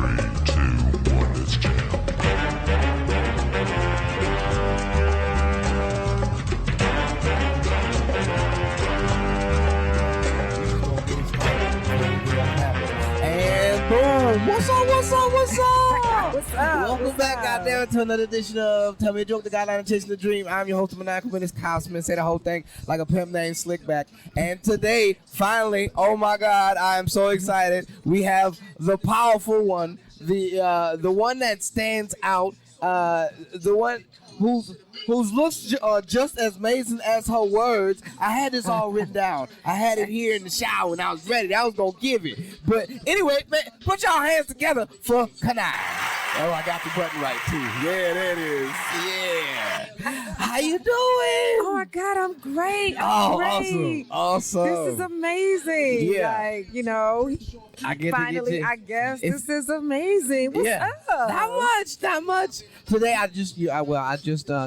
let's jam. And boom! What's up? What's up? What's up? What's up? Welcome What's back, up? goddamn, to another edition of Tell Me a Joke, the Guideline Chasing the Dream. I'm your host, Maniacal, Menace, Kyle Smith. Say the whole thing like a pimp named Slickback. And today, finally, oh my God, I am so excited. We have the powerful one, the one that stands out, the one whose looks are just as amazing as her words. I had this all written down. I had it here in the shower and I was ready. I was gonna give it. But anyway, man, put y'all hands together for kanei. Oh, I got the button right too. Yeah, there it is. Yeah. How you doing? Oh my God, I'm great. I'm great. Awesome. This is amazing. Yeah. Like, you know, I get finally, to get I guess this is amazing. What's up? Not much. Today I just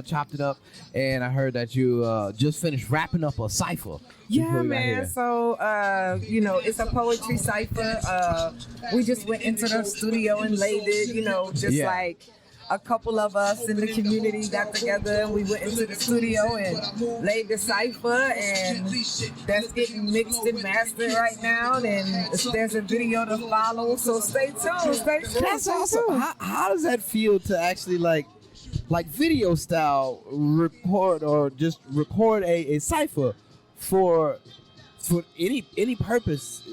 chopped it up, and I heard that you just finished wrapping up a cipher. Yeah, before we got man. here. So, you know, it's a poetry cipher. We just went into the studio and laid it, you know, just like a couple of us in the community got together and we went into the studio and laid the cipher, and that's getting mixed and mastered right now. And there's a video to follow, so stay tuned. Stay tuned. That's stay awesome. tuned. How does that feel to actually like video style record or just record a cipher for any purpose?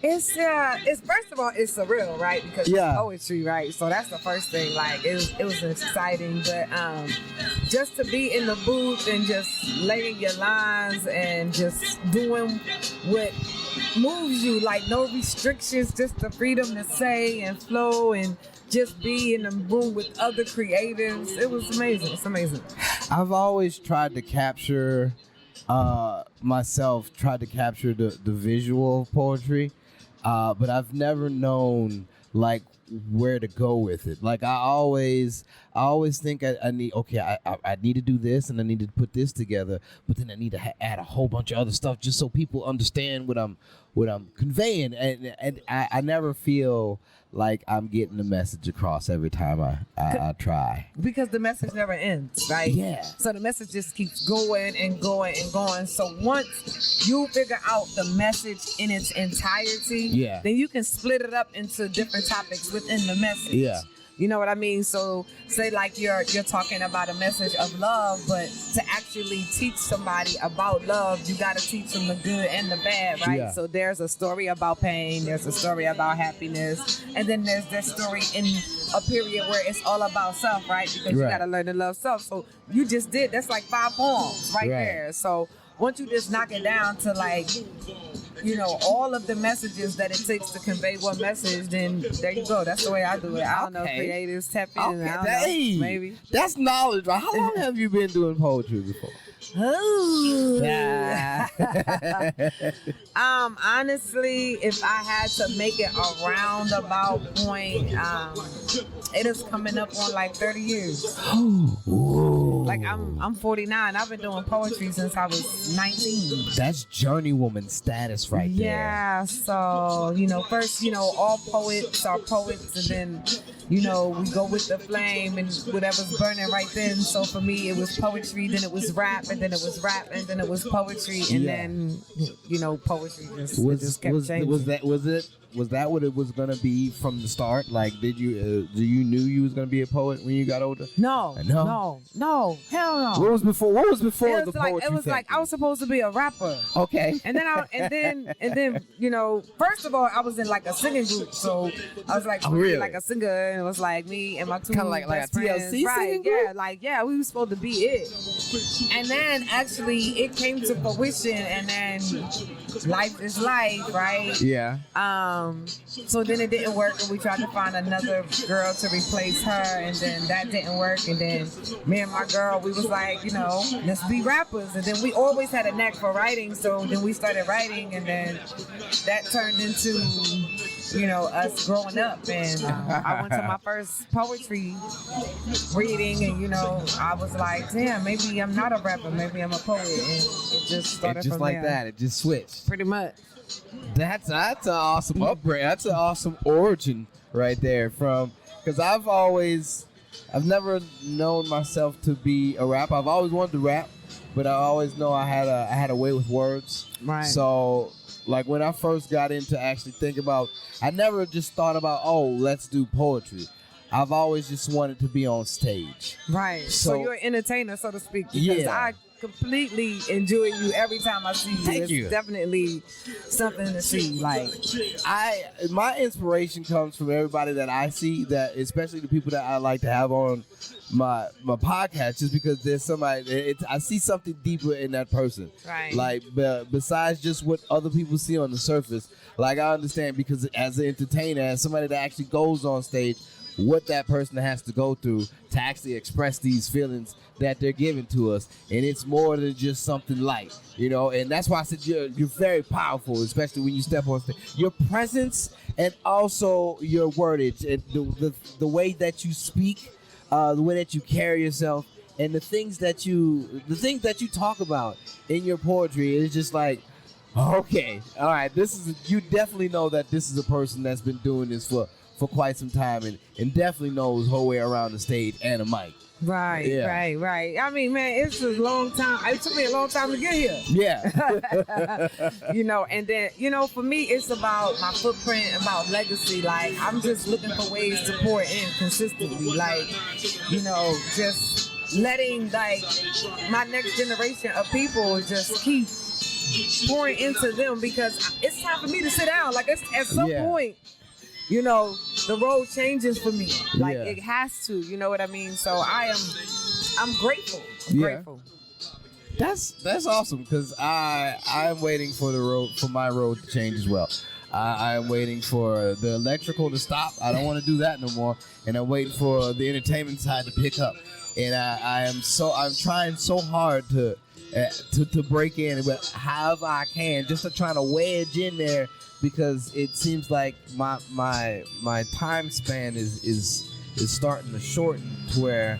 It's first of all, it's surreal, right? Because it's poetry, right? So that's the first thing. Like it was exciting, but just to be in the booth and just laying your lines and just doing what moves you, like no restrictions, just the freedom to say and flow and just be in the room with other creatives. It was amazing. It's amazing. I've always tried to capture the visual of poetry. But I've never known like where to go with it. Like I always think I need to do this and I need to put this together, but then I need to add a whole bunch of other stuff just so people understand what I'm conveying, and I never feel like I'm getting the message across every time I try. Because the message never ends, right? Yeah. So the message just keeps going and going and going. So once you figure out the message in its entirety, then you can split it up into different topics within the message. Yeah. You know what I mean? So say like you're talking about a message of love, but to actually teach somebody about love, you got to teach them the good and the bad, right? Yeah. So there's a story about pain, there's a story about happiness, and then there's that story in a period where it's all about self, right? Because you got to learn to love self. So you just did, that's like 5 poems right there. So once you just knock it down to like, you know, all of the messages that it takes to convey one message, then there you go. That's the way I do it. I don't know, creatives tap in. I don't know, maybe. That's knowledge, right? How long have you been doing poetry before? Honestly, if I had to make it a roundabout point, it is coming up on like 30 years. Like I'm 49. I've been doing poetry since I was 19. That's journeywoman status right there. Yeah, so, you know, first, you know, all poets are poets, and then, you know, we go with the flame and whatever's burning right then. So for me, it was poetry, then it was rap, and then it was rap, and then it was poetry, and then, you know, poetry just kept changing. Was that what it was gonna be from the start? Like, do you knew you was gonna be a poet when you got older? No, hell no. What was before the poetry? It was like I was supposed to be a rapper. Okay. And then you know, first of all, I was in like a singing group, so I was like like a singer, and it was like me and my two kind of like best a friends. TLC singing group? We were supposed to be it. And then actually it came to fruition, and then life is life, right? Yeah. So then it didn't work, and we tried to find another girl to replace her, and then that didn't work, and then me and my girl, we was like, you know, let's be rappers. And then we always had a knack for writing, so then we started writing, and then that turned into us growing up. And I went to my first poetry reading, and I was like, damn, maybe I'm not a rapper, maybe I'm a poet, and it just started and just from like there. that, it just switched. Pretty much. That's an awesome upgrade. That's an awesome origin right there. Because I've never known myself to be a rapper. I've always wanted to rap, but I always know I had a way with words. Right. So like when I first got into actually think about, I never just thought about, oh, let's do poetry. I've always just wanted to be on stage. Right. So you're an entertainer, so to speak. Because Yeah. I completely enjoy you every time I see you. Thank you. It's definitely something to see. Like, my inspiration comes from everybody that I see, that especially the people that I like to have on my podcast, just because there's somebody, I see something deeper in that person. Right. Like besides just what other people see on the surface. Like I understand, because as an entertainer, as somebody that actually goes on stage, what that person has to go through to actually express these feelings that they're giving to us, and it's more than just something light, and that's why I said you're very powerful, especially when you step on stage. Your presence and also your wordage and the way that you speak, the way that you carry yourself, and the things that you talk about in your poetry is just like, okay, all right, you definitely know that this is a person that's been doing this for quite some time and definitely knows her way around the stage and a mic. right, Yeah. right. I mean, man, it's a long time. It took me a long time to get here. Yeah. And then, for me, it's about my footprint, about legacy. Like, I'm just looking for ways to pour in consistently. Like, just letting, like, my next generation of people just keep pouring into them, because it's time for me to sit down. Like, it's at some point, the road changes for me. Like, it has to, you know what I mean? So I'm grateful. I'm grateful. That's awesome, because I'm waiting for my road to change as well. I'm waiting for the electrical to stop. I don't want to do that no more, and I'm waiting for the entertainment side to pick up. And I'm trying so hard to break in, but however I can, just to try to wedge in there, because it seems like my time span is starting to shorten, to where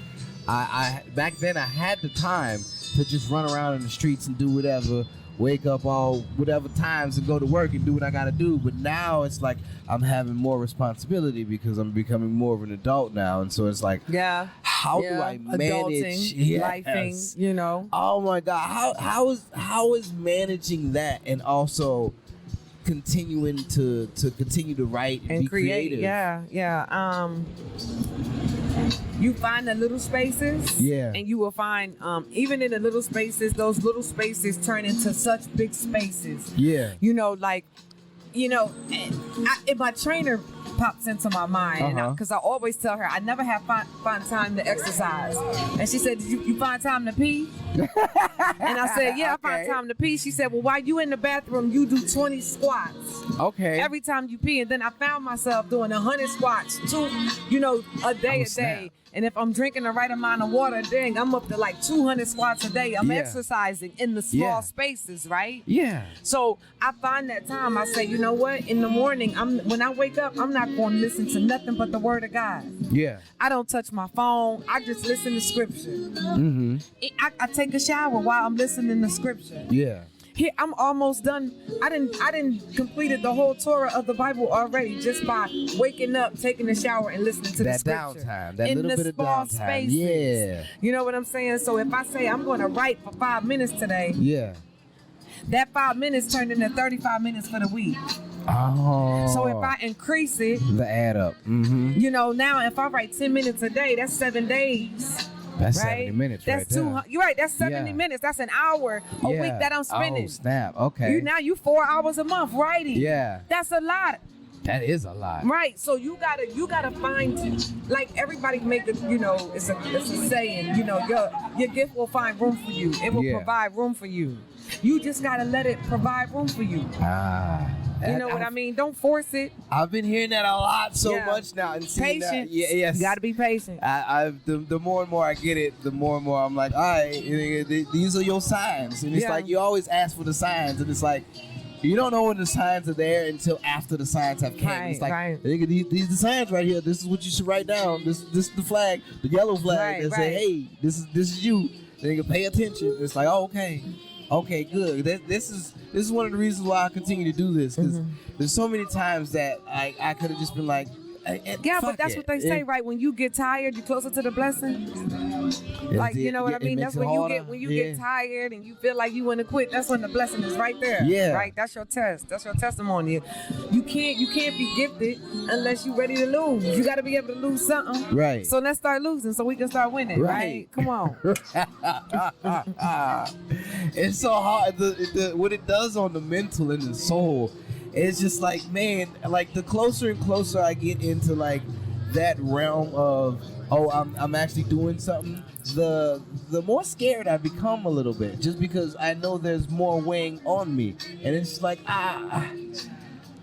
I back then I had the time to just run around in the streets and do whatever, wake up all whatever times and go to work and do what I gotta do. But now it's like I'm having more responsibility because I'm becoming more of an adult now, and so it's like, how do I manage lifing, Oh my God, how is managing that and also continuing to continue to write and be create? creative? You find the little spaces, and you will find, even in the little spaces, those little spaces turn into such big spaces. Yeah. If my trainer pops into my mind, because I always tell her I never have find time to exercise, and she said, you find time to pee? And I said, I find time to pee. She said, well, while you in the bathroom, you do 20 squats. Okay. Every time you pee. And then I found myself doing 100 squats, a day. And if I'm drinking the right amount of water, dang, I'm up to like 200 squats a day. I'm exercising in the small spaces, right? Yeah. So I find that time. I say, you know what? In the morning, when I wake up, I'm not going to listen to nothing but the Word of God. Yeah. I don't touch my phone. I just listen to Scripture. Mm-hmm. I take a shower while I'm listening to Scripture. Yeah. Here, I'm almost done. I didn't completed the whole Torah of the Bible already, just by waking up, taking a shower, and listening to the Scripture. Downtime, that in little the bit of small downtime. spaces. Yeah. You know what I'm saying? So if I say I'm going to write for 5 minutes today, that 5 minutes turned into 35 minutes for the week. Oh. So if I increase it, the add up. Mm-hmm. Now if I write 10 minutes a day, that's 7 days. That's right? 70 minutes that's right there. 200. You're right. That's 70 minutes. That's an hour a week that I'm spending. Oh, snap. Okay. You 4 hours a month writing. Yeah. That's a lot. That is a lot. Right. So you gotta find, like, everybody make a, it's a saying, your gift will find room for you. It will provide room for you. You just gotta let it provide room for you. You know what I mean? Don't force it. I've been hearing that a lot much now. And patient. Yes. You gotta be patient. The more and more I get it, the more and more I'm like, all right, these are your signs. And it's like you always ask for the signs, and it's like, you don't know when the signs are there until after the signs have came. Right, It's like, right. nigga, these the signs right here. This is what you should write down. This is the flag, the yellow flag Right, that say, right. hey, this is you. Nigga, pay attention. It's like, oh, okay, good. This is one of the reasons why I continue to do this, because there's so many times that I could have just been like, Yeah, but that's what they say, right? When you get tired, you're closer to the blessing. Like, you know what I mean? That's when you get tired and you feel like you want to quit. That's when the blessing is right there. Yeah. Right? That's your test. That's your testimony. You can't be gifted unless you're ready to lose. You got to be able to lose something. Right. So let's start losing so we can start winning. Right? Come on. It's so hard. What it does on the mental and the soul, it's just like, man, like the closer and closer I get into like that realm of, oh, I'm actually doing something, the more scared I become a little bit, just because I know there's more weighing on me, and it's like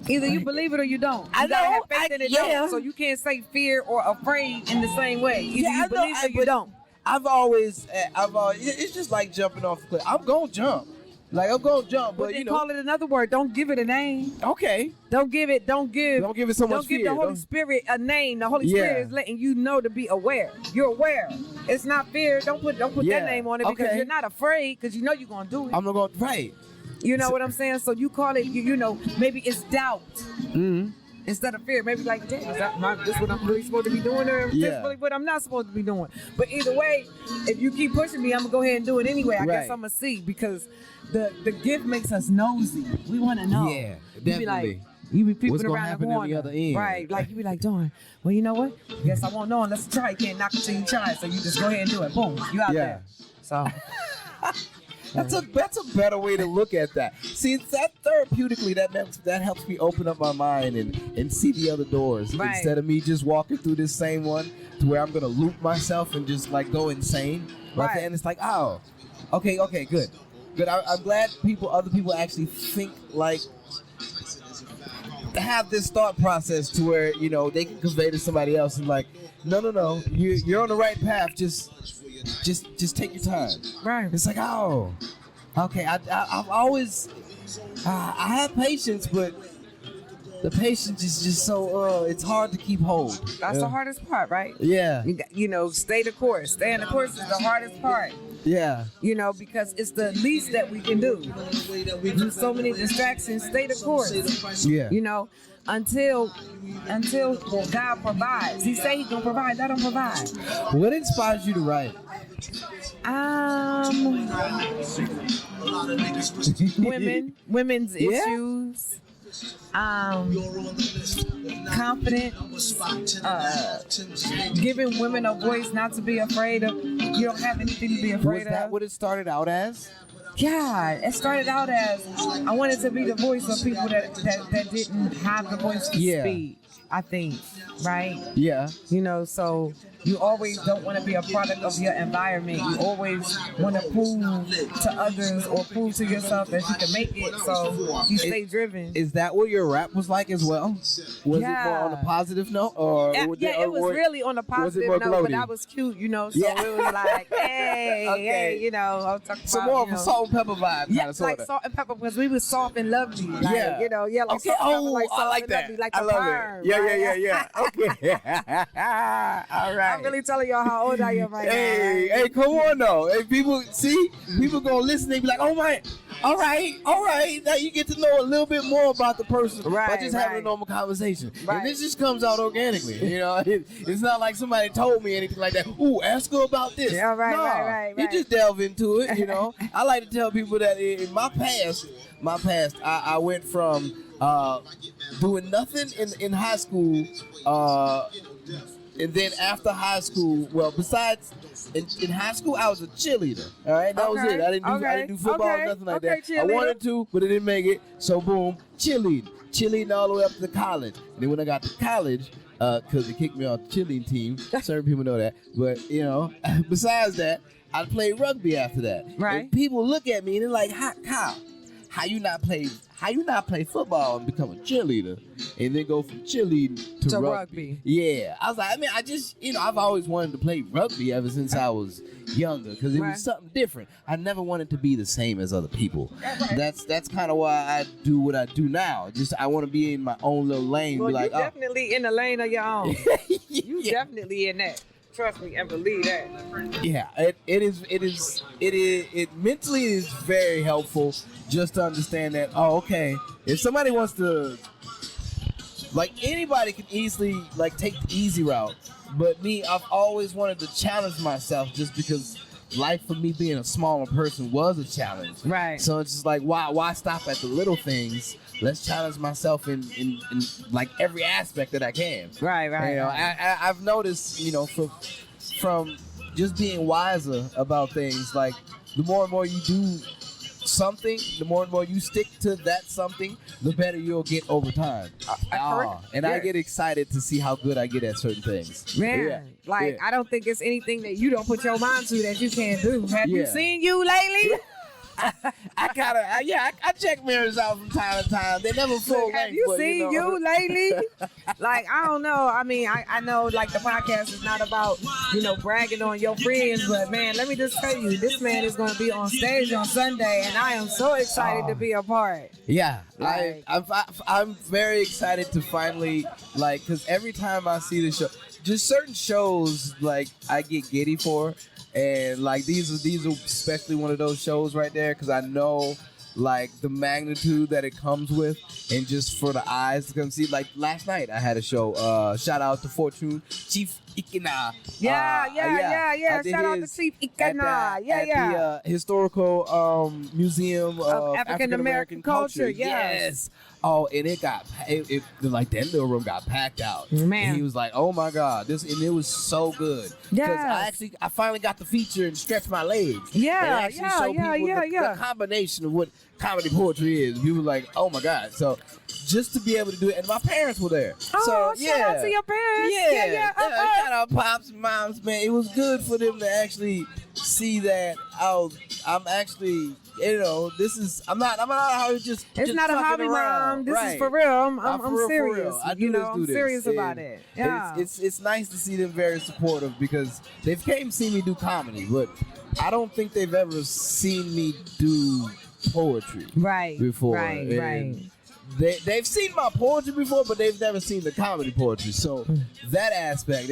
Either you believe it or you don't. You gotta have faith in it. Don't. So you can't say fear or afraid in the same way. Either you believe it or you don't. I've always, it's just like jumping off the cliff. I'm gonna jump. Like, I'm gonna jump, but you know. Call it another word. Don't give it a name. Okay. Don't give it so much fear. Don't give the Holy Spirit a name. The Holy Spirit is letting you know to be aware. You're aware. It's not fear. Don't put that name on it because you're not afraid, because you know you're gonna do it. I'm not going right. You know what I'm saying? So you call it, you know, maybe it's doubt. Mm-hmm. Instead of fear, maybe like, damn, this what I'm really supposed to be doing, or this really what I'm not supposed to be doing. But either way, if you keep pushing me, I'm gonna go ahead and do it anyway. I guess I'm gonna see, because the gift makes us nosy. We want to know. Yeah, definitely. You be peeping what's gonna around happen the corner, on the other end? right? Like you be like, darn. Well, you know what? Guess I won't know unless you try. You can't knock it till you try. So you just go ahead and do it. Boom, you out there. So. That's a better way to look at that. See, it's that therapeutically that helps me open up my mind and see the other doors, instead of me just walking through this same one to where I'm gonna loop myself and just like go insane. Right. And it's like, oh, okay, good. I'm glad other people actually think like, have this thought process to where, you know, they can convey to somebody else and like, no, you're on the right path. Just take your time. Right. It's like, oh, okay. I've always, I have patience, but the patience is just so, it's hard to keep hold. That's the hardest part, right? Yeah. You know, stay the course. Staying the course is the hardest part. Yeah. You know, because it's the least that we can do. There's so many distractions. Stay the course. Yeah. You know, until God provides. He say He's gonna provide. Let Him provide. What inspires you to write? Women's issues. Confidence, giving women a voice, not to be afraid of. You don't have anything to be afraid of. Was that what it started out as? Yeah, it started out as I wanted to be the voice of people that didn't have the voice to speak. I think, right? Yeah. You know, so you always don't want to be a product of your environment. You always want to prove to others or prove to yourself that you can make it. So you stay driven. Is that what your rap was like as well? Was it more on a positive note, or it was really on a positive note, but that was cute, you know. So it was like, hey, you know, I'm talking so about, more of a salt and pepper vibe, kind of like salt and pepper, because we was soft and lovely, like, you know, like okay. salt and pepper, like I salt like and that. lovely, like I the love perm, it. Yeah. Okay. All right. I'm really telling y'all how old I am right now. Hey, come on though. Hey, people gonna listen and be like, oh my, all right. Now you get to know a little bit more about the person by just having a normal conversation. And this just comes out organically. You know, it's not like somebody told me anything like that. Ooh, ask her about this. Yeah, right. You just delve into it. You know, I like to tell people that in my past, I went from doing nothing in high school, and then after high school, well, besides in high school, I was a cheerleader. All right, that was it. I didn't do football or nothing like that. I wanted to, but I didn't make it. So boom, cheerleading all the way up to college. And then when I got to college, because they kicked me off the cheerleading team, certain people know that. But you know, besides that, I played rugby after that. Right. And people look at me and they're like, Kyle, how you not play how you not play football and become a cheerleader and then go from cheerleading to rugby? Yeah. I was like, I mean, I just, I've always wanted to play rugby ever since I was younger because it was something different. I never wanted to be the same as other people. That's kind of why I do what I do now. Just I want to be in my own little lane. Well, be like, you're definitely in the lane of your own. You definitely in that. Trust me and believe that. Yeah, it mentally is very helpful just to understand that, oh, okay, if somebody wants to, like, anybody can easily, like, take the easy route, but me, I've always wanted to challenge myself just because life for me being a smaller person was a challenge. Right. So it's just like, why stop at the little things? Let's challenge myself in like every aspect that I can. Right. I've noticed, from just being wiser about things, like the more and more you do something, the more and more you stick to that something, the better you'll get over time. I get excited to see how good I get at certain things. Man, I don't think it's anything that you don't put your mind to that you can't do. Have you seen you lately? I check mirrors out from time to time. They never full. Have you seen you lately? Like, I don't know. I mean, I know, like, the podcast is not about, bragging on your friends, but man, let me just tell you, this man is going to be on stage on Sunday, and I am so excited to be a part. Yeah, I'm very excited to finally, like, because every time I see the show, just certain shows, like, I get giddy for. And like these are especially one of those shows right there because I know like the magnitude that it comes with, and just for the eyes to come see. Like last night I had a show. Shout out to Fortune Chief Ikena. Yeah. Shout out to Chief Ikena. At the historical museum of African American culture. Yes. Oh, and it like that little room got packed out. Man, and he was like, "Oh my God, and it was so good." Because I finally got the feature and stretched my legs. Yeah, and show people the combination of what comedy poetry is. People were like, "Oh my God!" So just to be able to do it, and my parents were there. Oh, so, shout out to your parents. Yeah. Shout out pops and moms, man. It was good for them to actually see that I'm actually. I'm not out here just. It's not a hobby, around. Mom. This is for real. I'm serious. I do I'm serious about it. Yeah. It's nice to see them very supportive because they've came to see me do comedy, but I don't think they've ever seen me do poetry. Before. Right. They've seen my poetry before, but they've never seen the comedy poetry. So that aspect,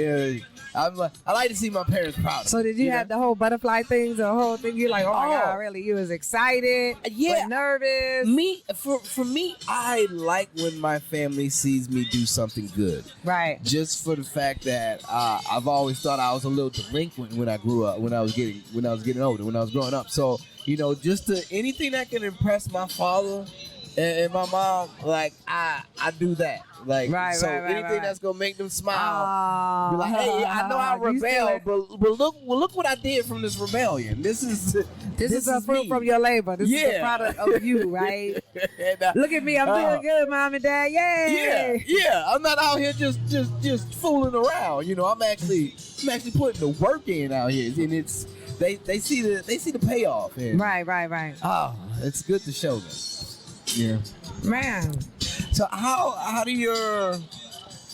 I like to see my parents proud. So did you have the whole butterfly things, the whole thing? You're like, oh my God, really? You was excited? Yeah. But nervous? For me, I like when my family sees me do something good. Right. Just for the fact that I've always thought I was a little delinquent when I grew up, when I was getting older, when I was growing up. So, just anything that can impress my father and my mom, like I do that. Like anything that's gonna make them smile. Be like, hey, I know I rebelled, but look what I did from this rebellion. This is a fruit from your labor. This is a product of you, right? And, look at me, I'm doing good, Mom and Dad. Yay! Yeah. I'm not out here just fooling around. I'm actually putting the work in out here, and it's they see the payoff. And, right. Oh, it's good to show them. Yeah. Man. So how do your,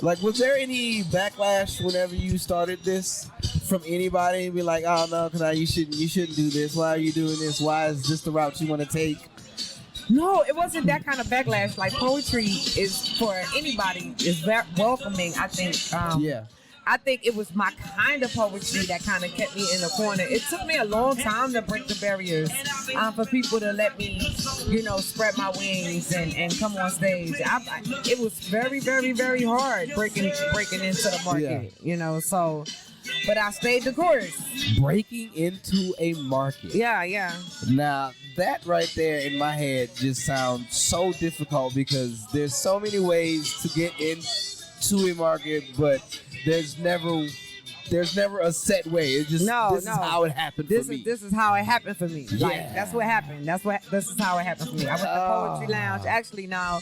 like, was there any backlash whenever you started this from anybody? Be like, oh no, you shouldn't do this. Why are you doing this? Why is this the route you want to take? No, it wasn't that kind of backlash. Like, poetry is for anybody is very welcoming. I think. I think it was my kind of poetry that kind of kept me in the corner. It took me a long time to break the barriers for people to let me, spread my wings and come on stage. It was very, very, very hard breaking into the market, so... But I stayed the course. Breaking into a market. Yeah. Now, that right there in my head just sounds so difficult because there's so many ways to get into a market, but there's never a set way. It's just this is how it happened for me. This is how it happened for me. Yeah. Like, that's what happened. This is how it happened for me. I went to Poetry Lounge. Actually, now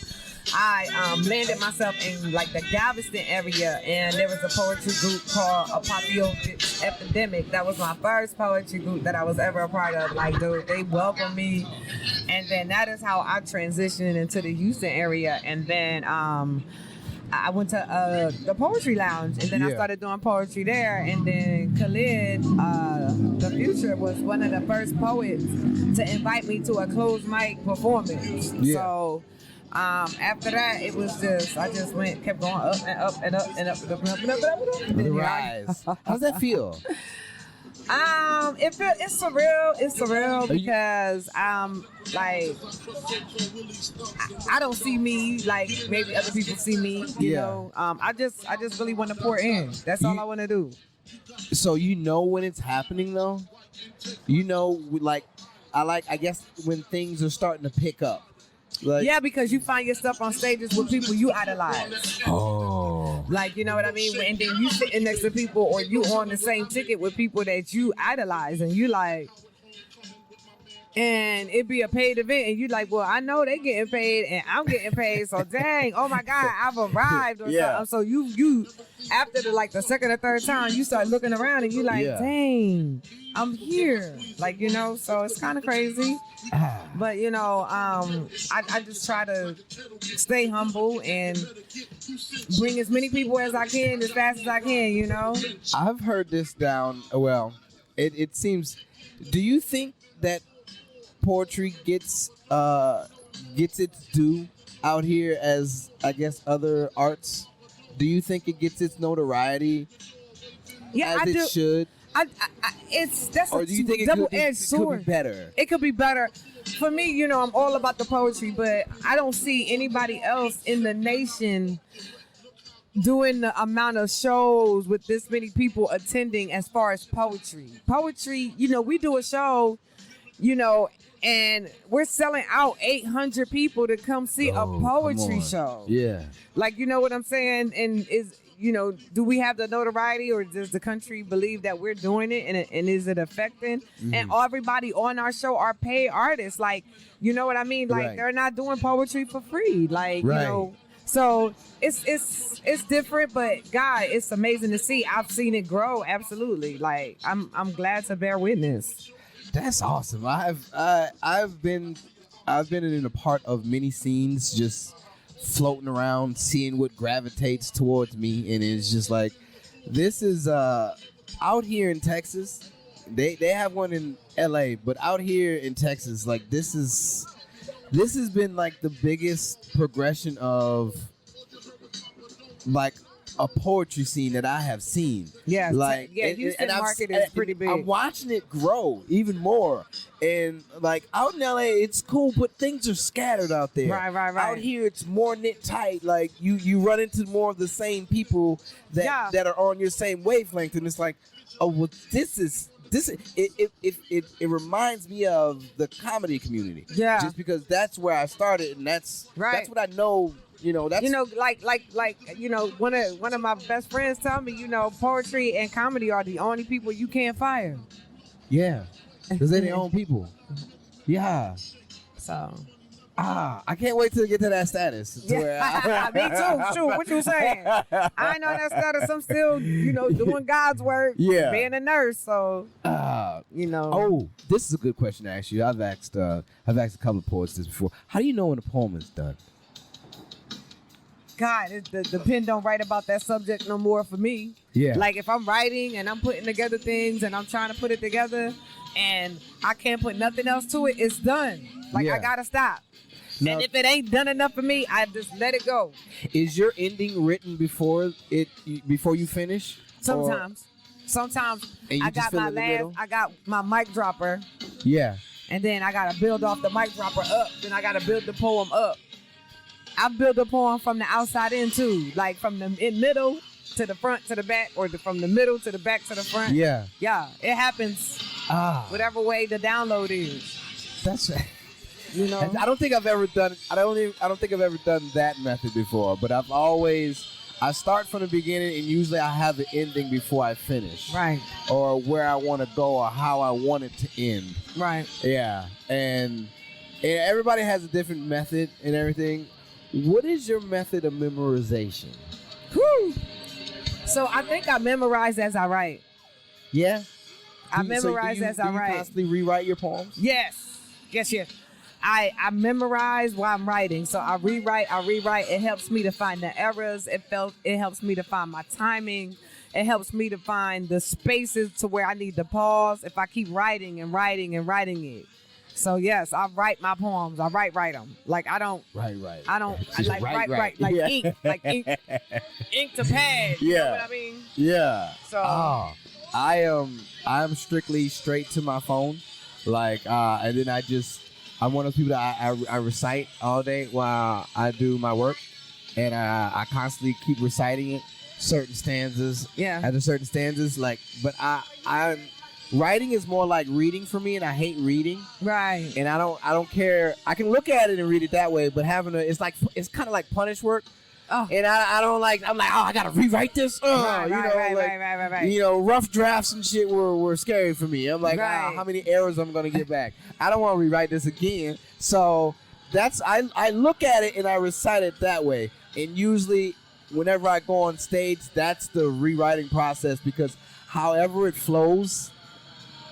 I landed myself in like the Galveston area, and there was a poetry group called Apotheosis Epidemic. That was my first poetry group that I was ever a part of. Like, dude, they welcomed me, and then that is how I transitioned into the Houston area, and then I went to the Poetry Lounge, and then I started doing poetry there. And then Khalid, the Future, was one of the first poets to invite me to a closed mic performance. Yeah. So after that, it was I just kept going up and up and up and up and up and up and up. And then rise. How's that feel? It's surreal. It's surreal because like I don't see me like maybe other people see me. You know, I just really want to pour in. That's all I want to do. So you know when it's happening though. You know, like I guess when things are starting to pick up. Like, yeah, because you find yourself on stages with people you idolize. Oh. Like, you know what I mean? And then you sitting next to people, or you on the same ticket with people that you idolize, and you like, and it be a paid event, and you like, well, I know they getting paid, and I'm getting paid, so dang, oh my God, I've arrived, or something. So you after the second or third time, you start looking around, and you like, dang, I'm here, like, you know. So it's kind of crazy. But you know, I just try to stay humble and bring as many people as I can, as fast as I can, you know. I've heard this down. Well, it seems. Do you think that poetry gets its due out here as, I guess, other arts? Do you think it gets its notoriety as it should? That's or do you think double-edged sword. It could be better? It could be better. For me, you know, I'm all about the poetry, but I don't see anybody else in the nation doing the amount of shows with this many people attending as far as poetry. Poetry, you know, we do a show, you know, and we're selling out 800 people to come see a poetry show. Yeah. Like, you know what I'm saying? And you know, do we have the notoriety, or does the country believe that we're doing it, and is it affecting? Mm-hmm. And everybody on our show are paid artists. Like, you know what I mean? Like, they're not doing poetry for free. Like, you know, so it's different, but God, it's amazing to see. I've seen it grow. Absolutely. Like, I'm glad to bear witness. That's awesome. I've been in a part of many scenes, just floating around, seeing what gravitates towards me, and it's just like, this is out here in Texas. They have one in LA, but out here in Texas, like, this has been like the biggest progression of like a poetry scene that I have seen. Yeah, like Houston market is pretty big. I'm watching it grow even more, and like out in LA, it's cool, but things are scattered out there. Right. Out here, it's more knit tight. Like you run into more of the same people that are on your same wavelength, and it's like, oh well, it reminds me of the comedy community. Yeah, just because that's where I started, and that's what I know. You know, that's, you know, like you know, one of my best friends tell me, you know, poetry and comedy are the only people you can't fire. Yeah, because they're their own people. Yeah. So. I can't wait till get to that status. Me too. Shoot, what you saying? I know that status. I'm still, you know, doing God's work. Yeah. Being a nurse, so you know. Oh, this is a good question to ask you. I've asked a couple of poets this before. How do you know when a poem is done? God, the pen don't write about that subject no more for me. Yeah. Like, if I'm writing and I'm putting together things and I'm trying to put it together and I can't put nothing else to it, it's done. Like, I gotta stop. Now, and if it ain't done enough for me, I just let it go. Is your ending written before you finish? Sometimes. I got my mic dropper. Yeah. And then I gotta build off the mic dropper up. Then I gotta build the poem up. I build a poem from the outside in too, like from the middle to the front to the back, or from the middle to the back to the front. Yeah, it happens. Whatever way the download is. That's right. You know, I don't think I've ever done. I don't think I've ever done that method before. But I start from the beginning, and usually I have the ending before I finish. Right. Or where I want to go, or how I want it to end. Right. Yeah, and everybody has a different method and everything. What is your method of memorization? Whew. So I think I memorize as I write. Yeah? I memorize as I write. Do you constantly rewrite your poems? Yes. I memorize while I'm writing. So I rewrite. It helps me to find the errors. It helps me to find my timing. It helps me to find the spaces to where I need to pause if I keep writing and writing and writing it. So yes, I write my poems. I write them. Like I don't. Right. I don't. Just I like write. like Yeah. ink, like ink to pad. You know what I mean? Yeah. So I'm strictly straight to my phone, like, and then I'm one of those people that I recite all day while I do my work, and I constantly keep reciting it, certain stanzas. Yeah. After certain stanzas, like, but I'm writing is more like reading for me, and I hate reading. Right. And I don't care. I can look at it and read it that way, but it's kind of like punish work. Oh. And I don't like. I'm like, oh, I gotta rewrite this. Right. You know, rough drafts and shit were scary for me. I'm like, Right. how many errors I'm gonna get back? I don't want to rewrite this again. So I look at it and I recite it that way. And usually, whenever I go on stage, that's the rewriting process, because however it flows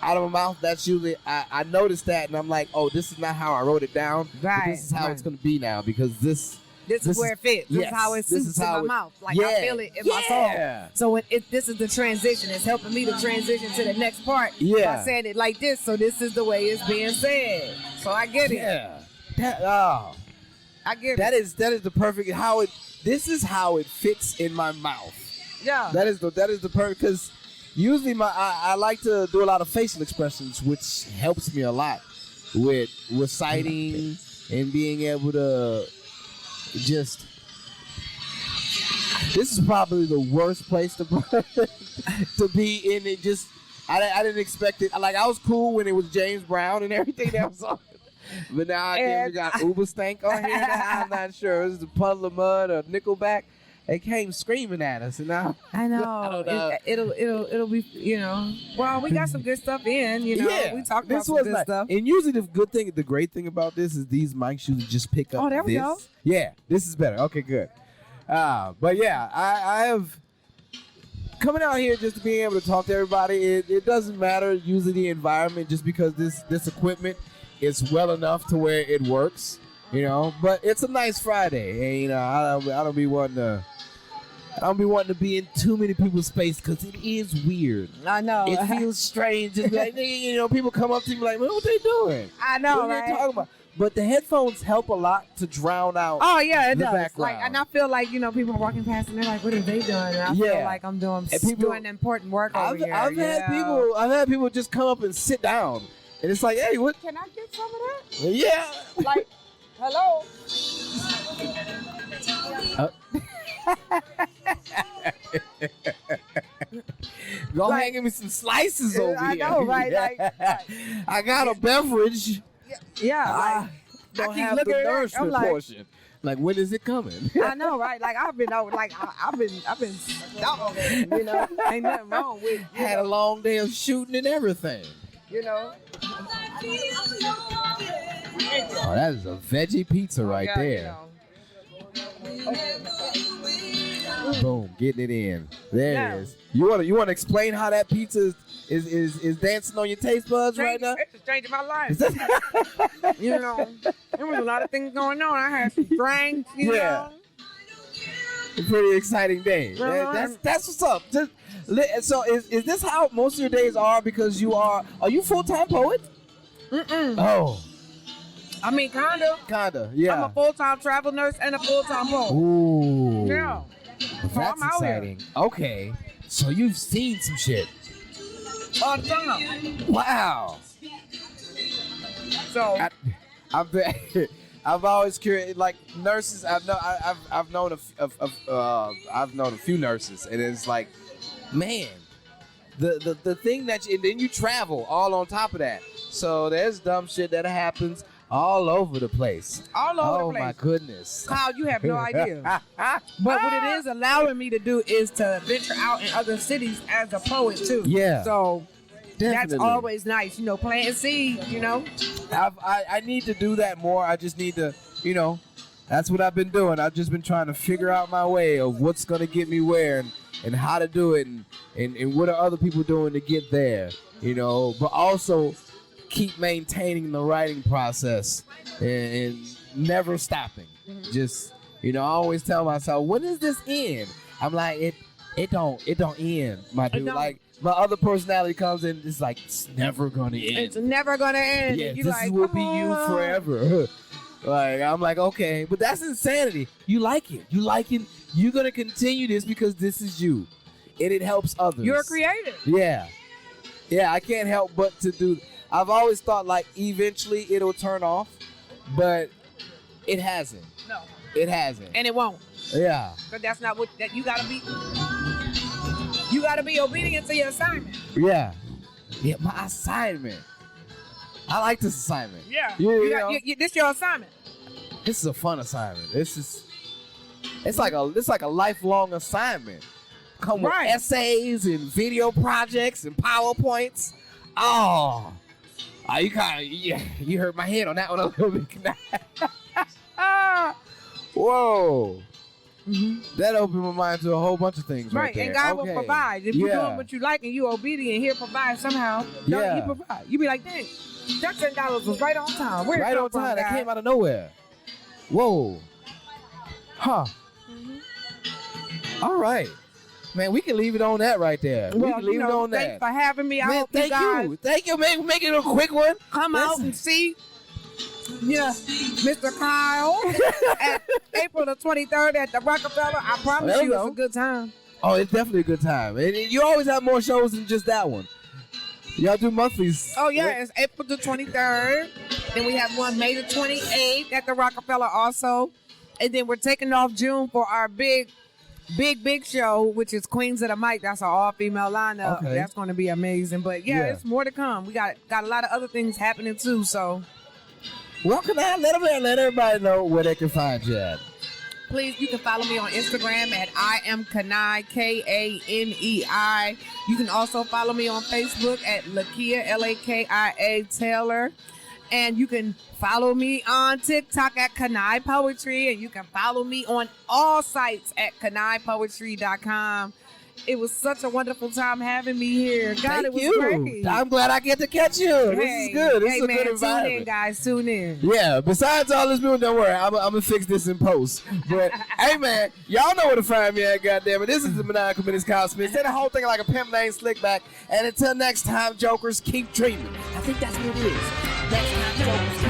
out of my mouth, that's usually I notice that, and I'm like, oh, this is not how I wrote it down. Right. But this is how it's gonna be now, because this is where it fits. This is how it suits in my mouth. Like I feel it in my soul. So this is the transition. It's helping me to transition to the next part by saying it like this. So this is the way it's being said. So I get it. Yeah. I get that it. That is the perfect how it. This is how it fits in my mouth. Yeah. That is the perfect, because usually I like to do a lot of facial expressions, which helps me a lot with reciting and being able to just. This is probably the worst place to be in. It just I didn't expect it. Like, I was cool when it was James Brown and everything that was on. But now I think we got Uber Stank on here. Now I'm not sure. This is a Puddle of Mud or Nickelback. They came screaming at us, and now I know. It'll be, you know. Well, we got some good stuff in, you know. Yeah, we talked about some good stuff. And usually the great thing about this is these mics usually just pick up. Oh, there we go. Yeah, this is better. Okay, good. But yeah, I have coming out here just to be able to talk to everybody. It doesn't matter usually the environment, just because this equipment is well enough to where it works, you know. But it's a nice Friday, and you know I don't be wanting to be in too many people's space, because it is weird. I know. It feels strange. It's like, you know, people come up to me like, man, what they doing? I know, what right? They talking about? But the headphones help a lot to drown out. Oh yeah, it the does. background. Like, and I feel like, you know, people are walking past and they're like, "What are they doing?" And I feel like I'm doing important work over here. I've had people just come up and sit down, and it's like, hey, what? Can I get some of that? Yeah. Like, hello. Go hang me some slices over here. I know, right? Like, I got a beverage. Yeah, don't I keep have looking the at it, nourishment I'm like, portion. Like, when is it coming? I know, right? Like, I've been stuck, you know. Ain't nothing wrong with. Had a long day of shooting and everything. You know. Oh, that is a veggie pizza right there. You know. Boom, getting it in. There it is. You want to explain how that pizza is dancing on your taste buds right now? It's changing my life. You know, there was a lot of things going on. I had some drinks, you know. A pretty exciting day. That's what's up. So is this how most of your days are? Because are you full-time poet? Mm-mm. Oh. I mean, kinda, yeah. I'm a full-time travel nurse and a full-time poet. Ooh. Yeah. That's I'm out exciting. Okay. So you've seen some shit. All the time. Wow. So I've always curious, like nurses. I've known a few nurses, and it's like, man, the thing that and then you travel all on top of that. So there's dumb shit that happens all over the place. All over the place. Oh my goodness. Kyle, you have no idea. But what it is allowing me to do is to venture out in other cities as a poet too. Yeah. So definitely. That's always nice, you know, planting seed, you know. I need to do that more. I just need to, you know, That's what I've been doing. I've just been trying to figure out my way of what's gonna get me where and how to do it and what are other people doing to get there, you know, but also keep maintaining the writing process and never stopping. Just, you know, I always tell myself, when does this end? I'm like, it don't end, my dude. Like, my other personality comes in, it's like, it's never gonna end. It's never gonna end. Yeah, this will be you forever. Like, I'm like, okay, but that's insanity. You like it. You're gonna continue this because this is you, and it helps others. You're creative. Yeah, I can't help but to do. I've always thought like eventually it'll turn off, but it hasn't. No, it hasn't, and it won't. Yeah, because that's not what that you gotta be. You gotta be obedient to your assignment. Yeah, my assignment. I like this assignment. Yeah, this your assignment. This is a fun assignment. It's like a lifelong assignment. Come with essays and video projects and PowerPoints. Oh, you hurt my head on that one a little bit. Whoa. Mm-hmm. That opened my mind to a whole bunch of things right there. And God will provide. If you're doing what you like and you're obedient, He'll provide somehow. He provide. You be like, dang, that $10 was right on time. Where right on time. That came out of nowhere. Whoa. Huh. Mm-hmm. All right. Man, we can leave it on that right there. Well, we can leave it on that. Thanks for having me. Man, thank you. Thank you, man. Make it a quick one. Come out and see. Yeah, Mr. Kyle at April the 23rd at the Rockefeller. I promise you it's a good time. Oh, it's definitely a good time. And you always have more shows than just that one. Y'all do monthlies. Oh, yeah, it's April the 23rd. Then we have one May the 28th at the Rockefeller also. And then we're taking off June for our big show, which is Queens of the Mic. That's our all-female lineup. Okay. That's going to be amazing. But, yeah, it's more to come. We got a lot of other things happening, too, so... Well, can I let everybody know where they can find you at? Please, you can follow me on Instagram at I am kanei, Kanei. You can also follow me on Facebook at Lakia, Lakia Taylor. And you can follow me on TikTok at Kanei Poetry. And you can follow me on all sites at kaneipoetry.com. It was such a wonderful time having me here. God, it was great. I'm glad I get to catch you. This is good. This is a good environment. Tune in, guys. Tune in. Yeah. Besides all this music, don't worry. I'm gonna fix this in post. But hey, man, y'all know where to find me at. Goddamn it. This is the Maniacal Menace Kyle Smith. Say the whole thing like a pimp named Slickback. And until next time, jokers, keep dreaming. I think that's what it is. Next time, jokers, keep